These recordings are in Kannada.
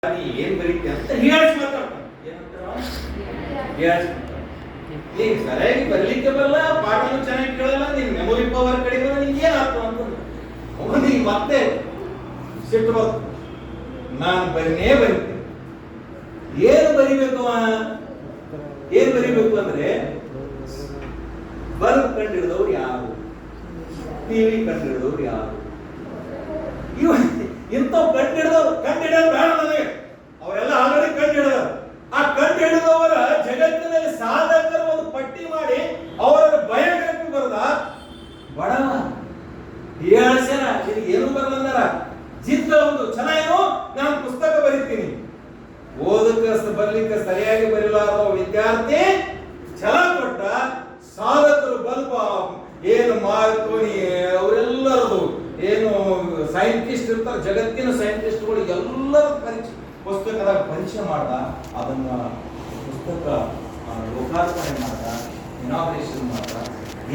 ಏನ್ ಬರೀತಿ ಅಂತ ಹೇಳಿಸ್ ಮಾತಾಡ್ತಾನೆ. ನೀನ್ ಸರಿಯಾಗಿ ಬರ್ಲಿಕ್ಕೆ ಬರಲ್ಲ, ಪಾಠನು ಚೆನ್ನಾಗಿ ಕೇಳಲ್ಲ, ನಿನ್ ಮೆಮೊರಿ ಪವರ್ ಕಡಿಮೆ, ನಿಂಗೆ ಏನ್ ಅರ್ಥ ಅಂತಂದ್ರೆ ನೀನ್ ಮತ್ತೆ ಸಿಟ್ಟು ಬರ್ತದೆ. ನಾನು ಬರೀನೇ ಬರೀತೀನಿ. ಏನು ಬರಿಬೇಕು ಏನ್ ಬರಿಬೇಕು ಅಂದ್ರೆ ಬಲ್ಬ್ ಕಂಡಿಡಿದವ್ರು ಯಾರು, ಟಿವಿ ಕಂಡಿಡಿದವ್ರು ಯಾರು, ಇಂಥವ್ ಕಂಡಿಡಿದವ್ರು ಕಂಡಿಡಿಯೋದು ಬೇಡ ನನಗೆ, ಅವರೆಲ್ಲ ಆಲ್ರೆಡಿ ಕಂಡಿಡಿದವರು. ಆ ಕಂಡಿಡಿದವರ ಜಗತ್ತಿನಲ್ಲಿ ಸಾಧಕರ ಒಂದು ಪಟ್ಟಿ ಮಾಡಿ ಅವರ ಬಯೋಗ್ರಫಿ ಬರದ ಬಡವ ಹೇಳ್ಸ್ಯಾರ, ಏನು ಬರಲ್ಲ ಜಿದ್ದ ಒಂದು ಚೆನ್ನಾಗೇನು ನಾನು ಪುಸ್ತಕ ಬರೀತೀನಿ. ಓದಕ್ಕೆ ಬರ್ಲಿಕ್ಕೆ ಸರಿಯಾಗಿ ಬರೀಲಾರ ವಿದ್ಯಾರ್ಥಿ ಛಲ ಕೊಟ್ಟ ಸಾಧಕರು ಬಲ್ಪ ಏನು ಮಾರ್ಕೋನಿ ಅವರೆಲ್ಲರದು ಏನು ಸೈಂಟಿಸ್ಟ್ ಇರ್ತಾರೆ, ಜಗತ್ತಿನ ಸೈಂಟಿಸ್ಟ್ಗಳು ಎಲ್ಲರ ಪರೀಕ್ಷೆ ಪುಸ್ತಕದಾಗ ಪರಿಚಯ ಮಾಡ್ದ, ಅದನ್ನ ಪುಸ್ತಕ ಲೋಕಾರ್ಪಣೆ ಮಾಡ್ದ, ಇನಾಗ್ರೇಷನ್ ಮಾಡ್ದ.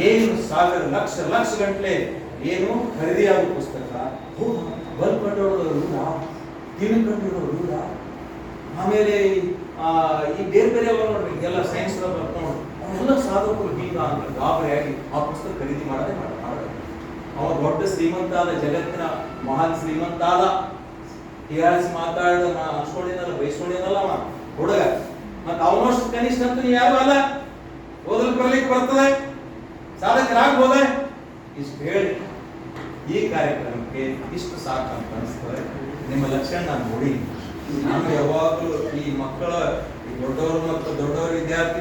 ಏನು ಸಾವಿರ ಲಕ್ಷ ಗಂಟ್ಲೆ ಏನು ಖರೀದಿಯಾದ ಪುಸ್ತಕ. ಬಲ್ಬ್ ಕಂಡುಹಿಡಿದವರು ಟಿವಿ ಕಂಡುಹಿಡಿದವರು, ಆಮೇಲೆ ಈ ಬೇರೆ ಬೇರೆ ಅವರು ನೋಡ್ರಿ ಎಲ್ಲ ಸೈನ್ಸ್ ಬರ್ಕೊಂಡು ಎಲ್ಲ ಸಾಧಕರು ಹೀಗ ಅಂತ ಗಾಬರಿಯಾಗಿ ಆ ಪುಸ್ತಕ ಖರೀದಿ ಮಾಡದೆ ಮಾಡೋದು. ಅವ ದೊಡ್ಡ ಶ್ರೀಮಂತ ಆದ, ಜಗತ್ತಿನ ಮಹಾನ್ ಶ್ರೀಮಂತ ಆದ, ಹೀಯಾಳಿಸಿ ಮಾತಾಡ ಅನ್ಸ್ಕೊಂಡಿದ್ದಲ್ಲ, ಬಯಸ್ಕೊಂಡಿದ್ದಲ್ಲ ಅವ ಹುಡುಗ. ಮತ್ತ ಅವನಷ್ಟು ಕನಿಷ್ಠ ಅಂತೂ ಯಾರು ಅಲ್ಲ, ಓದಲಿಕ್ಕೆ ಬರ್ಲಿಕ್ಕೆ ಬರ್ತದೆ, ಸಾಧಕರಾಗ್ಬೋದೆ. ಇಷ್ಟು ಹೇಳಿ ಈ ಕಾರ್ಯಕ್ರಮಕ್ಕೆ ಇಷ್ಟು ಸಾಕು ಅಂತ ಅನಿಸ್ತದೆ. ನಿಮ್ಮ ಲಕ್ಷಣ ನಾನು ನೋಡಿ, ನಾನು ಯಾವಾಗಲೂ ಈ ಮಕ್ಕಳ ದೊಡ್ಡವರು ಮತ್ತು ದೊಡ್ಡವರು ವಿದ್ಯಾರ್ಥಿ